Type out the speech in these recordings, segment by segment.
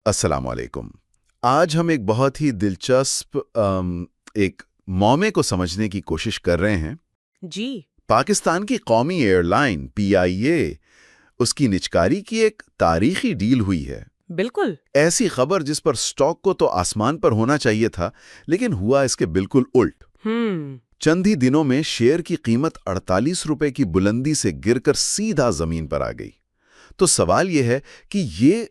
السلام علیکم۔ آج ہم ایک بہت ہی دلچسپ ایک معاملے کو سمجھنے کی کوشش کر رہے ہیں۔ جی پاکستان کی قومی ایئر لائن PIA، اس کی نجکاری کی ایک تاریخی ڈیل ہوئی ہے۔ بالکل۔ ایسی خبر جس پر سٹاک کو تو آسمان پر ہونا چاہیے تھا، لیکن ہوا اس کے بالکل الٹ۔ چند ہی دنوں میں شیئر کی قیمت 48 روپے کی بلندی سے گر کر سیدھا زمین پر آ گئی۔ تو سوال یہ ہے کہ یہ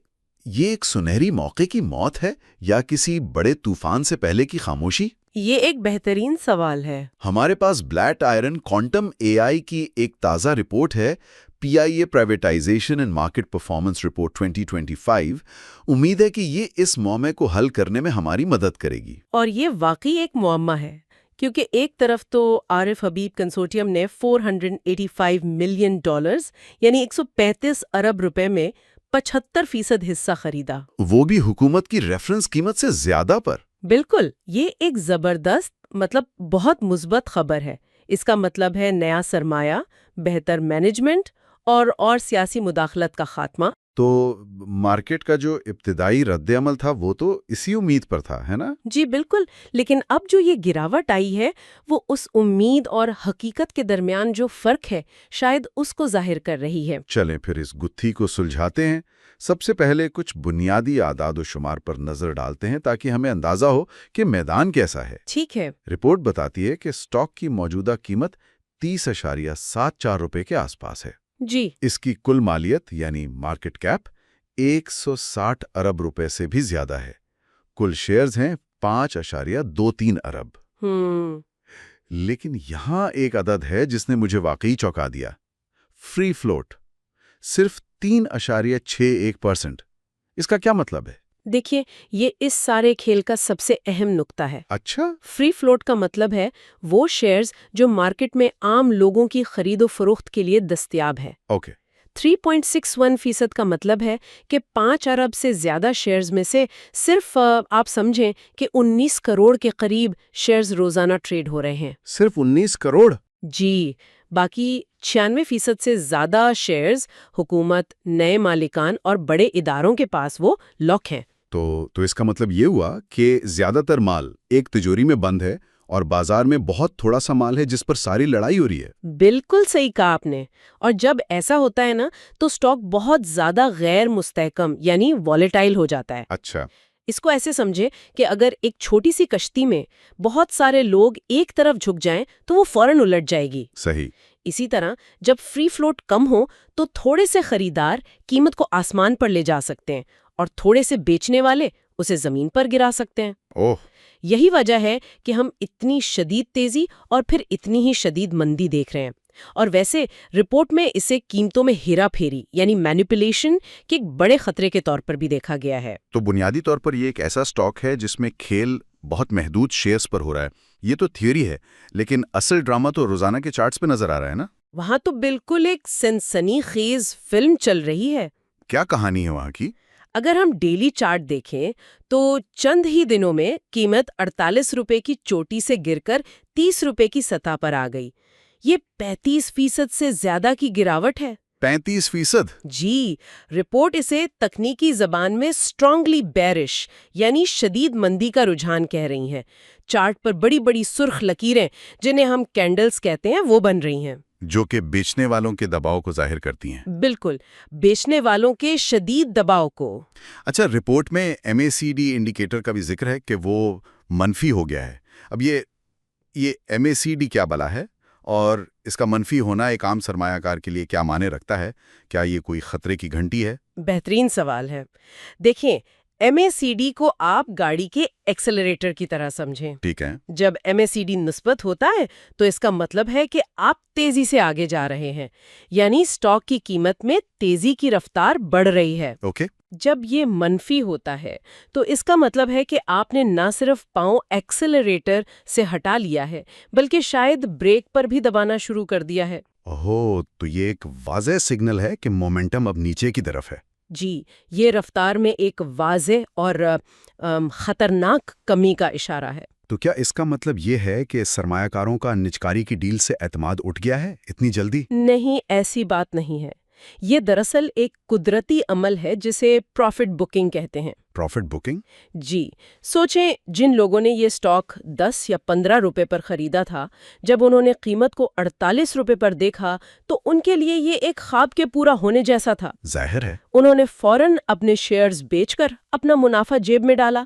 ایک سنہری موقع کی موت ہے یا کسی بڑے طوفان سے پہلے کی خاموشی؟ یہ ایک بہترین سوال ہے۔ ہمارے پاس بلیٹ آئرن کوانٹم AI کی ایک تازہ رپورٹ ہے، PIA privatisation and market performance report 2025۔ امید ہے کہ یہ اس معاملے کو حل کرنے میں ہماری مدد کرے گی۔ اور یہ واقعی ایک معمہ ہے، کیونکہ ایک طرف تو عارف حبیب کنسورٹیم نے $485 ملین یعنی 135 ارب روپے میں 75% حصہ خریدا، وہ بھی حکومت کی ریفرنس قیمت سے زیادہ پر۔ بالکل۔ یہ ایک زبردست بہت مثبت خبر ہے۔ اس کا مطلب ہے نیا سرمایہ، بہتر مینجمنٹ اور سیاسی مداخلت کا خاتمہ۔ تو مارکیٹ کا جو ابتدائی رد عمل تھا وہ تو اسی امید پر تھا، ہے نا؟ جی بالکل، لیکن اب جو یہ گراوٹ آئی ہے وہ اس امید اور حقیقت کے درمیان جو فرق ہے شاید اس کو ظاہر کر رہی ہے۔ چلیں پھر اس گتھی کو سلجھاتے ہیں۔ سب سے پہلے کچھ بنیادی اعداد و شمار پر نظر ڈالتے ہیں تاکہ ہمیں اندازہ ہو کہ میدان کیسا ہے۔ ٹھیک ہے۔ رپورٹ بتاتی ہے کہ سٹاک کی موجودہ قیمت 30.74 روپے کے آس پاس ہے۔ جی۔ اس کی کل مالیت یعنی مارکیٹ کیپ 160 ارب روپے سے بھی زیادہ ہے۔ کل شیئرز ہیں 5.23 ارب۔ لیکن یہاں ایک عدد ہے جس نے مجھے واقعی چونکا دیا۔ فری فلوٹ صرف 3.61%۔ اس کا کیا مطلب ہے؟ دیکھیے، یہ اس سارے کھیل کا سب سے اہم نقطہ ہے۔ اچھا۔ فری فلوٹ کا مطلب ہے وہ شیئرز جو مارکیٹ میں عام لوگوں کی خرید و فروخت کے لیے دستیاب ہے۔ اوکے۔ 3.61% کا مطلب ہے کہ 5 ارب سے زیادہ شیئرز میں سے صرف آپ سمجھیں کہ 19 کروڑ کے قریب شیئرز روزانہ ٹریڈ ہو رہے ہیں۔ صرف 19 کروڑ؟ جی، باقی 96% سے زیادہ شیئرز حکومت، نئے مالکان اور ادارے اداروں کے پاس وہ لاک ہیں۔ تو اس کا مطلب یہ ہوا کہ زیادہ تر مال ایک تجوری میں بند ہے اور بازار میں بہت تھوڑا سا مال ہے جس پر ساری لڑائی ہو رہی ہے۔ بالکل صحیح کہا آپ نے۔ اور جب ایسا ہوتا ہے نا تو سٹاک بہت زیادہ غیر مستحکم یعنی والیٹائل ہو جاتا ہے۔ اچھا۔ اس کو ایسے سمجھے کہ اگر ایک چھوٹی سی کشتی میں بہت سارے لوگ ایک طرف جھک جائیں تو وہ فوراً الٹ جائے گی۔ صحیح۔ اسی طرح جب فری فلوٹ کم ہو تو تھوڑے سے خریدار قیمت کو آسمان پر لے جا سکتے ہیں اور تھوڑے سے بیچنے والے اسے زمین پر گرا سکتے ہیں۔ اوہ۔ یہی وجہ ہے کہ ہم اتنی شدید تیزی اور پھر اتنی ہی شدید مندی دیکھ رہے ہیں۔ اور ویسے رپورٹ میں اسے قیمتوں میں ہیرا پھیری یعنی مینیپولیشن کے ایک بڑے خطرے کے طور پر بھی دیکھا گیا ہے۔ تو بنیادی طور پر یہ ایک ایسا سٹاک ہے جس میں کھیل بہت محدود شیئرز پر ہو رہا ہے۔ یہ تو تھیوری ہے، لیکن اصل ڈرامہ تو روزانہ کے چارٹس پہ نظر آ رہا ہے نا؟ وہاں تو بالکل ایک سنسنی خیز فلم چل رہی ہے۔ کیا کہانی ہے وہاں کی؟ اگر ہم ڈیلی چارٹ دیکھیں تو چند ہی دنوں میں قیمت 48 روپے کی چوٹی سے گر کر 30 روپے کی سطح پر آ گئی۔ یہ 35% سے زیادہ کی گراوٹ ہے۔ 35%؟ جی، رپورٹ اسے تکنیکی زبان میں اسٹرانگلی بیرش یعنی شدید مندی کا رجحان کہہ رہی ہیں۔ چارٹ پر بڑی بڑی سرخ لکیریں جنہیں ہم کینڈلز کہتے ہیں وہ بن رہی ہیں، جو کہ بیچنے والوں کے دباؤ کو ظاہر کرتی ہیں۔ بالکل، بیچنے والوں کے شدید دباؤ کو۔ اچھا، رپورٹ میں MACD انڈیکیٹر کا بھی ذکر ہے کہ وہ منفی ہو گیا ہے۔ اب یہ MACD کیا بلا ہے اور اس کا منفی ہونا ایک عام سرمایہ کار کے لیے کیا معنی رکھتا ہے؟ کیا یہ کوئی خطرے کی گھنٹی ہے؟ بہترین سوال ہے۔ دیکھیں، MACD کو آپ گاڑی کے ایکسلریٹر کی طرح سمجھیں۔ ٹھیک ہے۔ جب MACD مثبت ہوتا ہے تو اس کا مطلب ہے کہ آپ تیزی سے آگے جا رہے ہیں، یعنی سٹاک کی قیمت میں تیزی کی رفتار بڑھ رہی ہے۔ اوکے۔ جب یہ منفی ہوتا ہے تو اس کا مطلب ہے کہ آپ نے نہ صرف پاؤں ایکسلریٹر سے ہٹا لیا ہے بلکہ شاید بریک پر بھی دبانا شروع کر دیا ہے۔ اوہ، تو یہ ایک واضح سگنل ہے کہ مومنٹم اب نیچے کی طرف ہے۔ جی، یہ رفتار میں ایک واضح اور خطرناک کمی کا اشارہ ہے۔ تو کیا اس کا مطلب یہ ہے کہ سرمایہ کاروں کا نجکاری کی ڈیل سے اعتماد اٹھ گیا ہے اتنی جلدی؟ نہیں، ایسی بات نہیں ہے۔ یہ دراصل ایک قدرتی عمل ہے جسے پروفٹ بکنگ کہتے ہیں۔ Profit booking? جی، سوچیں جن لوگوں نے یہ سٹاک 10 یا 15 روپے پر خریدا تھا، جب انہوں نے قیمت کو 48 روپے پر دیکھا تو ان کے لیے یہ ایک خواب کے پورا ہونے جیسا تھا۔ ظاہر ہے۔ انہوں نے فوراً اپنے شیئرز بیچ کر اپنا منافع جیب میں ڈالا۔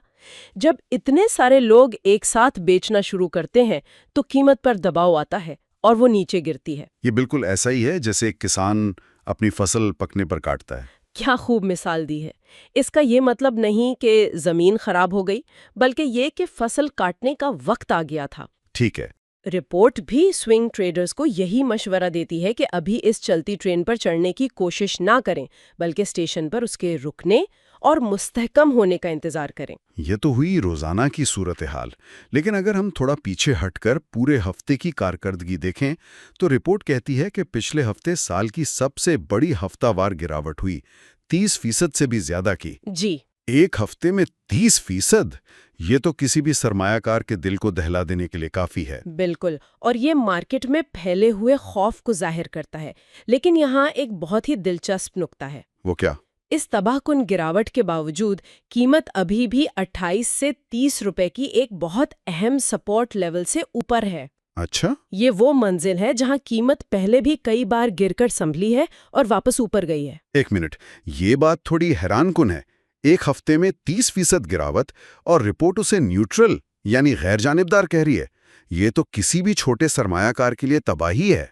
جب اتنے سارے لوگ ایک ساتھ بیچنا شروع کرتے ہیں تو قیمت پر دباؤ آتا ہے اور وہ نیچے گرتی ہے۔ یہ بالکل ایسا ہی ہے جیسے ایک کسان اپنی فصل پکنے پر کاٹتا ہے۔ کیا خوب مثال دی ہے۔ اس کا یہ مطلب نہیں کہ زمین خراب ہو گئی، بلکہ یہ کہ فصل کاٹنے کا وقت آ گیا تھا۔ ٹھیک ہے۔ رپورٹ بھی سوئنگ ٹریڈرز کو یہی مشورہ دیتی ہے کہ ابھی اس چلتی ٹرین پر چڑھنے کی کوشش نہ کریں، بلکہ اسٹیشن پر اس کے رکنے اور مستحکم ہونے کا انتظار کریں۔ یہ تو ہوئی روزانہ کی صورتحال، لیکن اگر ہم تھوڑا پیچھے ہٹ کر پورے ہفتے کی کارکردگی دیکھیں تو رپورٹ کہتی ہے کہ پچھلے ہفتے سال کی سب سے بڑی ہفتہ وار گراوٹ ہوئی، 30% سے بھی زیادہ کی۔ جی، ایک ہفتے میں 30%! یہ تو کسی بھی سرمایہ کار کے دل کو دہلا دینے کے لیے کافی ہے۔ بالکل، اور یہ مارکیٹ میں پھیلے ہوئے خوف کو ظاہر کرتا ہے۔ لیکن یہاں ایک بہت ہی دلچسپ نکتہ ہے۔ وہ کیا؟ اس تباہ کن گراوٹ کے باوجود قیمت ابھی بھی 28 سے 30 روپے کی ایک بہت اہم سپورٹ لیول سے اوپر ہے۔ اچھا؟ یہ وہ منزل ہے جہاں قیمت پہلے بھی کئی بار گر کر سنبھلی ہے اور واپس اوپر گئی ہے۔ ایک منٹ، یہ بات تھوڑی حیران کن ہے۔ ایک ہفتے میں 30% گراوٹ اور رپورٹ اسے نیوٹرل یعنی غیر جانبدار کہہ رہی ہے۔ یہ تو کسی بھی چھوٹے سرمایہ کار کے لیے تباہی ہے۔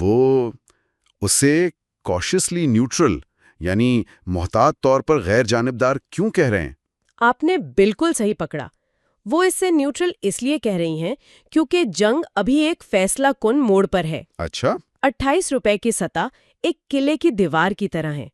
وہ اسے کوشسلی نیوٹرل یعنی محتاط طور پر غیر جانبدار کیوں کہہ رہے ہیں؟ آپ نے بالکل صحیح پکڑا۔ وہ اس سے نیوٹرل اس لیے کہہ رہی ہیں کیونکہ جنگ ابھی ایک فیصلہ کن موڑ پر ہے۔ اچھا؟ 28 روپے کی سطح ایک قلعے کی دیوار کی طرح ہے۔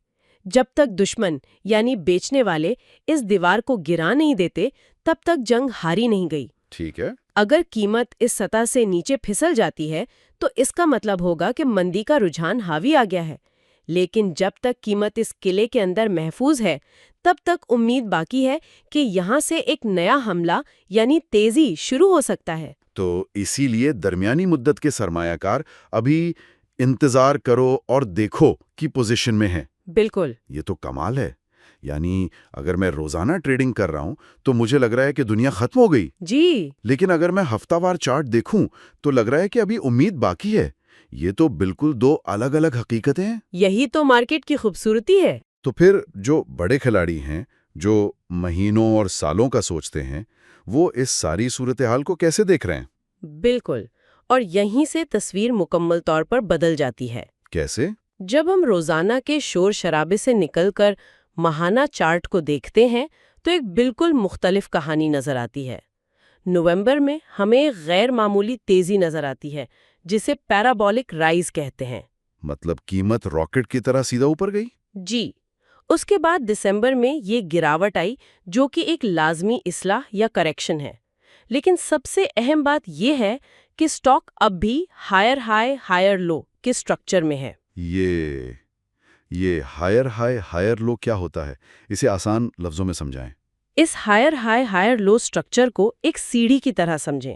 جب تک دشمن یعنی بیچنے والے اس دیوار کو گرا نہیں دیتے تب تک جنگ ہاری نہیں گئی۔ ٹھیک ہے۔ اگر قیمت اس سطح سے نیچے پھسل جاتی ہے تو اس کا مطلب ہوگا کہ مندی کا رجحان حاوی آ گیا ہے، لیکن جب تک قیمت اس قلعے کے اندر محفوظ ہے تب تک امید باقی ہے کہ یہاں سے ایک نیا حملہ یعنی تیزی شروع ہو سکتا ہے۔ تو اسی لیے درمیانی مدت کے سرمایہ کار ابھی انتظار کرو اور دیکھو کی پوزیشن میں ہیں۔ بالکل۔ یہ تو کمال ہے۔ یعنی اگر میں روزانہ ٹریڈنگ کر رہا ہوں تو مجھے لگ رہا ہے کہ دنیا ختم ہو گئی، جی، لیکن اگر میں ہفتہ وار چارٹ دیکھوں تو لگ رہا ہے کہ ابھی امید باقی ہے۔ یہ تو بالکل دو الگ الگ حقیقتیں ہیں۔ یہی تو مارکیٹ کی خوبصورتی ہے۔ تو پھر جو بڑے کھلاڑی ہیں جو مہینوں اور سالوں کا سوچتے ہیں وہ اس ساری صورتحال کو کیسے دیکھ رہے ہیں؟ بالکل، اور یہیں سے تصویر مکمل طور پر بدل جاتی ہے۔ کیسے؟ جب ہم روزانہ کے شور شرابے سے نکل کر ماہانہ چارٹ کو دیکھتے ہیں تو ایک بالکل مختلف کہانی نظر آتی ہے۔ نومبر میں ہمیں ایک غیر معمولی تیزی نظر آتی ہے جسے پیرابولک رائز کہتے ہیں۔ مطلب قیمت راکٹ کی طرح سیدھا اوپر گئی؟ جی، اس کے بعد دسمبر میں یہ گراوٹ آئی جو کہ ایک لازمی اصلاح یا کریکشن ہے، لیکن سب سے اہم بات یہ ہے کہ سٹاک اب بھی ہائر ہائی ہائر لو کے سٹرکچر میں ہے۔ یہ ہائر ہائی ہائر لو کیا ہوتا ہے؟ اسے آسان لفظوں میں سمجھائیں۔ اس ہائر ہائی ہائر لو سٹرکچر کو ایک سیڑھی کی طرح سمجھیں۔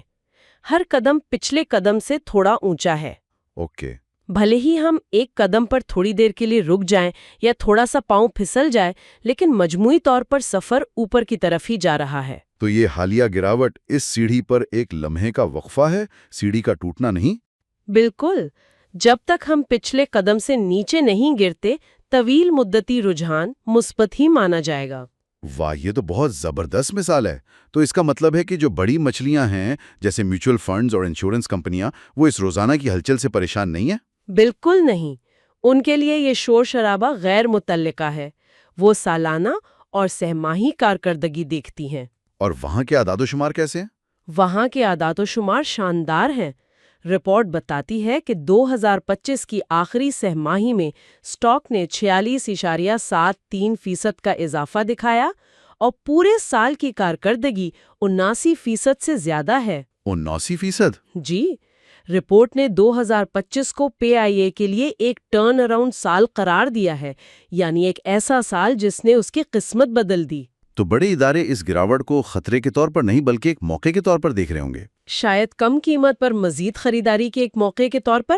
ہر قدم پچھلے قدم سے تھوڑا اونچا ہے۔ اوکے۔ بھلے ہی ہم ایک قدم پر تھوڑی دیر کے لیے رک جائیں یا تھوڑا سا پاؤں پھسل جائے، لیکن مجموعی طور پر سفر اوپر کی طرف ہی جا رہا ہے۔ تو یہ حالیہ گراوٹ اس سیڑھی پر ایک لمحے کا وقفہ ہے، سیڑھی کا ٹوٹنا نہیں؟ بالکل، جب تک ہم پچھلے قدم سے نیچے نہیں گرتے طویل مدتی رجحان مثبت ہی مانا جائے گا۔ واہ، یہ تو بہت زبردست مثال ہے۔ تو اس کا مطلب ہے کہ جو بڑی مچھلیاں ہیں جیسے میوچل فنڈز اور انشورنس کمپنیاں وہ اس روزانہ کی ہلچل سے پریشان نہیں ہیں؟ بالکل نہیں، ان کے لیے یہ شور شرابہ غیر متعلقہ ہے۔ وہ سالانہ اور سہ ماہی کارکردگی دیکھتی ہیں۔ اور وہاں کے اعداد و شمار کیسے ہیں؟ وہاں کے اعداد و شمار شاندار ہیں۔ رپورٹ بتاتی ہے کہ 2025 کی آخری سہ ماہی میں سٹاک نے 46.73% کا اضافہ دکھایا اور پورے سال کی کارکردگی 79% سے زیادہ ہے۔ 79%؟ جی، رپورٹ نے 2025 کو پے آئی اے کے لیے ایک ٹرن اراؤنڈ سال قرار دیا ہے، یعنی ایک ایسا سال جس نے اس کی قسمت بدل دی۔ تو بڑے ادارے اس گراوٹ کو خطرے کے طور پر نہیں بلکہ ایک موقع کے طور پر دیکھ رہے ہوں گے۔ شاید کم قیمت پر مزید خریداری کے ایک موقع کے طور پر،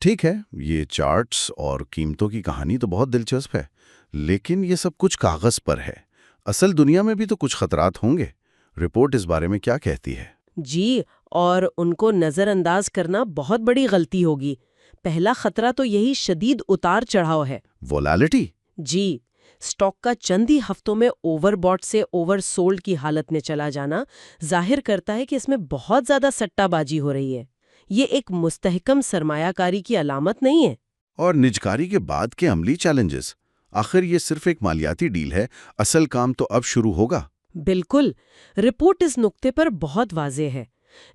ٹھیک ہے، یہ چارٹس اور قیمتوں کی کہانی تو بہت دلچسپ ہے، لیکن یہ سب کچھ کاغذ پر ہے۔ اصل دنیا میں بھی تو کچھ خطرات ہوں گے۔ رپورٹ اس بارے میں کیا کہتی ہے؟ جی، اور ان کو نظر انداز کرنا بہت بڑی غلطی ہوگی۔ پہلا خطرہ تو یہی شدید اتار چڑھاؤ ہے۔ وولیلٹی؟ جی، سٹاک کا چند ہی ہفتوں میں اوور باٹ سے اوور سولڈ کی حالت میں چلا جانا ظاہر کرتا ہے کہ اس میں بہت زیادہ سٹہ بازی ہو رہی ہے۔ یہ ایک مستحکم سرمایہ کاری کی علامت نہیں ہے۔ اور نجکاری کے بعد کے عملی چیلنجز؟ آخر یہ صرف ایک مالیاتی ڈیل ہے، اصل کام تو اب شروع ہوگا۔ بالکل، رپورٹ اس نقطے پر بہت واضح ہے۔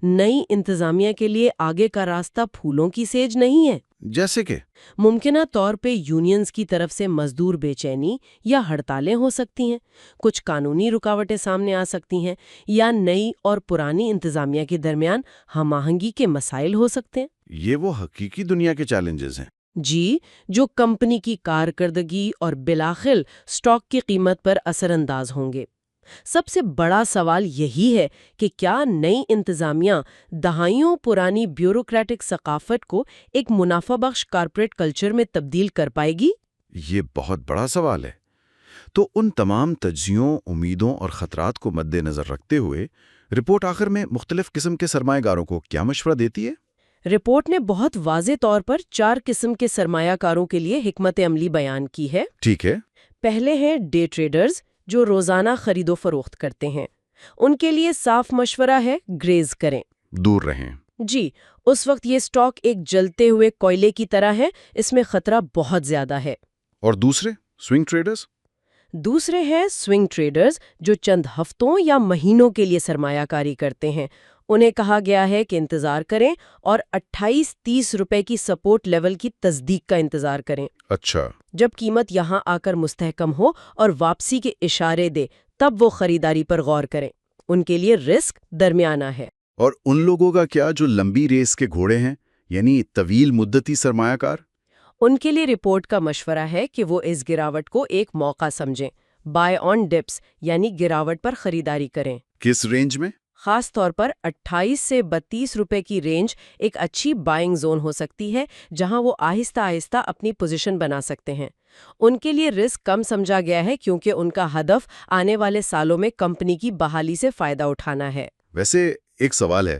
نئی انتظامیہ کے لیے آگے کا راستہ پھولوں کی سیج نہیں ہے۔ جیسے کہ ممکنہ طور پہ یونینز کی طرف سے مزدور بے چینی یا ہڑتالیں ہو سکتی ہیں، کچھ قانونی رکاوٹیں سامنے آ سکتی ہیں، یا نئی اور پرانی انتظامیہ کے درمیان ہم آہنگی کے مسائل ہو سکتے ہیں۔ یہ وہ حقیقی دنیا کے چیلنجز ہیں۔ جی، جو کمپنی کی کارکردگی اور بالآخر سٹاک کی قیمت پر اثر انداز ہوں گے۔ سب سے بڑا سوال یہی ہے کہ کیا نئی انتظامیہ دہائیوں پرانی بیوروکریٹک ثقافت کو ایک منافع بخش کارپوریٹ کلچر میں تبدیل کر پائے گی؟ یہ بہت بڑا سوال ہے۔ تو ان تمام تجزیوں، امیدوں اور خطرات کو مد نظر رکھتے ہوئے رپورٹ آخر میں مختلف قسم کے سرمایہ کاروں کو کیا مشورہ دیتی ہے؟ رپورٹ نے بہت واضح طور پر 4 قسم کے سرمایہ کاروں کے لیے حکمت عملی بیان کی ہے۔ ٹھیک ہے۔ پہلے ہیں ڈے ٹریڈرز، جو روزانہ خرید و فروخت کرتے ہیں۔ ان کے لیے صاف مشورہ ہے گریز کریں، دور رہیں۔ جی، اس وقت یہ سٹاک ایک جلتے ہوئے کوئلے کی طرح ہے، اس میں خطرہ بہت زیادہ ہے۔ اور دوسرے سوئنگ ٹریڈرز؟ دوسرے ہیں سوئنگ ٹریڈرز، جو چند ہفتوں یا مہینوں کے لیے سرمایہ کاری کرتے ہیں۔ انہیں کہا گیا ہے کہ انتظار کریں اور 28-30 روپے کی سپورٹ لیول کی تصدیق کا انتظار کریں۔ اچھا۔ جب قیمت یہاں آ کر مستحکم ہو اور واپسی کے اشارے دے، تب وہ خریداری پر غور کریں۔ ان کے لیے رسک درمیانہ ہے۔ اور ان لوگوں کا کیا جو لمبی ریس کے گھوڑے ہیں، یعنی طویل مدتی سرمایہ کار؟ ان کے لیے رپورٹ کا مشورہ ہے کہ وہ اس گراوٹ کو ایک موقع سمجھیں، بائی آن ڈپس، یعنی گراوٹ پر خریداری کریں۔ کس رینج میں؟ خاص طور پر 28 سے 32 روپے کی رینج ایک اچھی بائنگ زون ہو سکتی ہے، جہاں وہ آہستہ آہستہ اپنی پوزیشن بنا سکتے ہیں۔ ان کے لیے رسک کم سمجھا گیا ہے کیونکہ ان کا ہدف آنے والے سالوں میں کمپنی کی بحالی سے فائدہ اٹھانا ہے۔ ویسے ایک سوال ہے،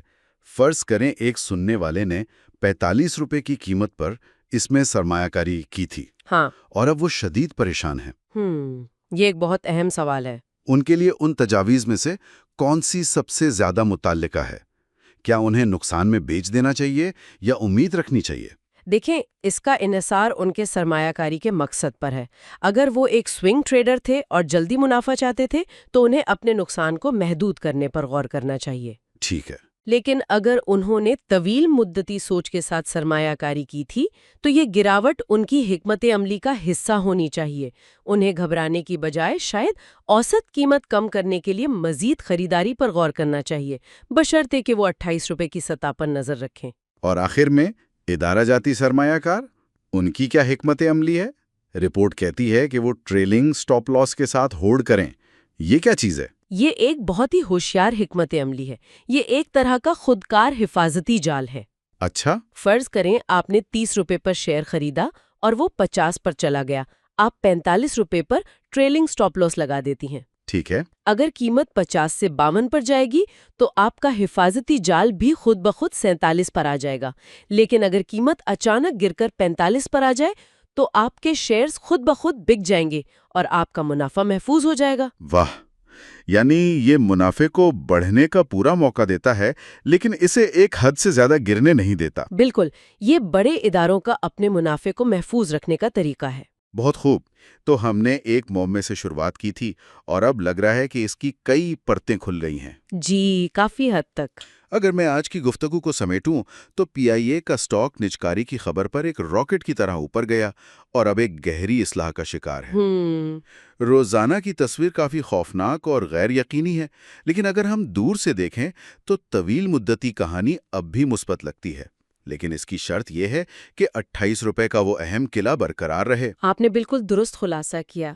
فرض کریں ایک سننے والے نے 45 روپے کی قیمت پر اس میں سرمایہ کاری کی تھی، ہاں، اور اب وہ شدید پریشان ہیں۔ یہ ایک بہت اہم سوال ہے۔ ان کے لیے ان تجاویز میں سے کون سی سب سے زیادہ متعلقہ ہے؟ کیا انہیں نقصان میں بیچ دینا چاہیے یا امید رکھنی چاہیے؟ دیکھیں، اس کا انحصار ان کے سرمایہ کاری کے مقصد پر ہے۔ اگر وہ ایک سوئنگ ٹریڈر تھے اور جلدی منافع چاہتے تھے تو انہیں اپنے نقصان کو محدود کرنے پر غور کرنا چاہیے۔ ٹھیک ہے۔ لیکن اگر انہوں نے طویل مدتی سوچ کے ساتھ سرمایہ کاری کی تھی تو یہ گراوٹ ان کی حکمت عملی کا حصہ ہونی چاہیے۔ انہیں گھبرانے کی بجائے شاید اوسط قیمت کم کرنے کے لیے مزید خریداری پر غور کرنا چاہیے، بشرطے کہ وہ 28 روپے کی سطح پر نظر رکھیں۔ اور آخر میں ادارہ جاتی سرمایہ کار، ان کی کیا حکمت عملی ہے؟ رپورٹ کہتی ہے کہ وہ ٹریلنگ سٹاپ لاس کے ساتھ ہولڈ کریں۔ یہ کیا چیز ہے؟ یہ ایک بہت ہی ہوشیار حکمت عملی ہے۔ یہ ایک طرح کا خودکار حفاظتی جال ہے۔ اچھا۔ فرض کریں آپ نے 30 روپے پر شیئر خریدا اور وہ 50 پر چلا گیا، آپ 45 روپے پر ٹریلنگ سٹاپ لاس لگا دیتی ہیں۔ ٹھیک ہے۔ اگر قیمت 50 سے 52 پر جائے گی تو آپ کا حفاظتی جال بھی خود بخود 47 پر آ جائے گا، لیکن اگر قیمت اچانک گر کر 45 پر آ جائے تو آپ کے شیئرز خود بخود بک جائیں گے اور آپ کا منافع محفوظ ہو جائے گا۔ واہ، یعنی یہ منافع کو بڑھنے کا پورا موقع دیتا ہے لیکن اسے ایک حد سے زیادہ گرنے نہیں دیتا۔ بالکل، یہ بڑے اداروں کا اپنے منافع کو محفوظ رکھنے کا طریقہ ہے۔ بہت خوب۔ تو ہم نے ایک معمے سے شروعات کی تھی اور اب لگ رہا ہے کہ اس کی کئی پرتیں کھل گئی ہیں۔ جی، کافی حد تک۔ اگر میں آج کی گفتگو کو سمیٹوں تو پی آئی اے کا سٹاک نجکاری کی خبر پر ایک راکٹ کی طرح اوپر گیا اور اب ایک گہری اصلاح کا شکار ہے۔ روزانہ کی تصویر کافی خوفناک اور غیر یقینی ہے، لیکن اگر ہم دور سے دیکھیں تو طویل مدتی کہانی اب بھی مثبت لگتی ہے۔ لیکن اس کی شرط یہ ہے کہ 28 روپے کا وہ اہم قلعہ برقرار رہے۔ آپ نے بالکل درست خلاصہ کیا،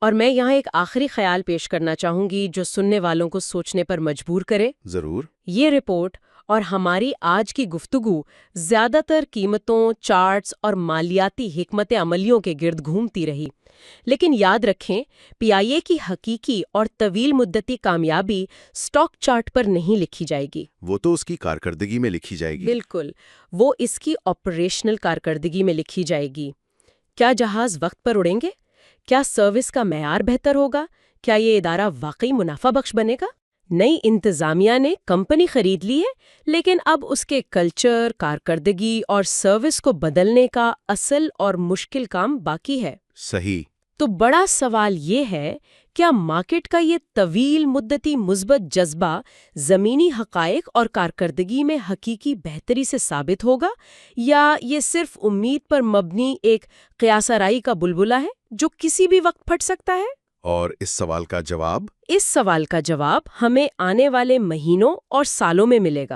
اور میں یہاں ایک آخری خیال پیش کرنا چاہوں گی جو سننے والوں کو سوچنے پر مجبور کرے۔ ضرور۔ یہ رپورٹ اور ہماری آج کی گفتگو زیادہ تر قیمتوں، چارٹس اور مالیاتی حکمت عملیوں کے گرد گھومتی رہی۔ لیکن یاد رکھیں، پی آئی اے کی حقیقی اور طویل مدتی کامیابی سٹاک چارٹ پر نہیں لکھی جائے گی۔ وہ تو اس کی کارکردگی میں لکھی جائے گی۔ بالکل، وہ اس کی آپریشنل کارکردگی میں لکھی جائے گی۔ کیا جہاز وقت پر اڑیں گے؟ کیا سروس کا معیار بہتر ہوگا؟ کیا یہ ادارہ واقعی منافع بخش بنے گا؟ نئی انتظامیہ نے کمپنی خرید لی ہے، لیکن اب اس کے کلچر، کارکردگی اور سروس کو بدلنے کا اصل اور مشکل کام باقی ہے۔ صحیح۔ تو بڑا سوال یہ ہے، کیا مارکیٹ کا یہ طویل مدتی مثبت جذبہ زمینی حقائق اور کارکردگی میں حقیقی بہتری سے ثابت ہوگا، یا یہ صرف امید پر مبنی ایک قیاس آرائی کا بلبلہ ہے جو کسی بھی وقت پھٹ سکتا ہے؟ اور اس سوال کا جواب ہمیں آنے والے مہینوں اور سالوں میں ملے گا۔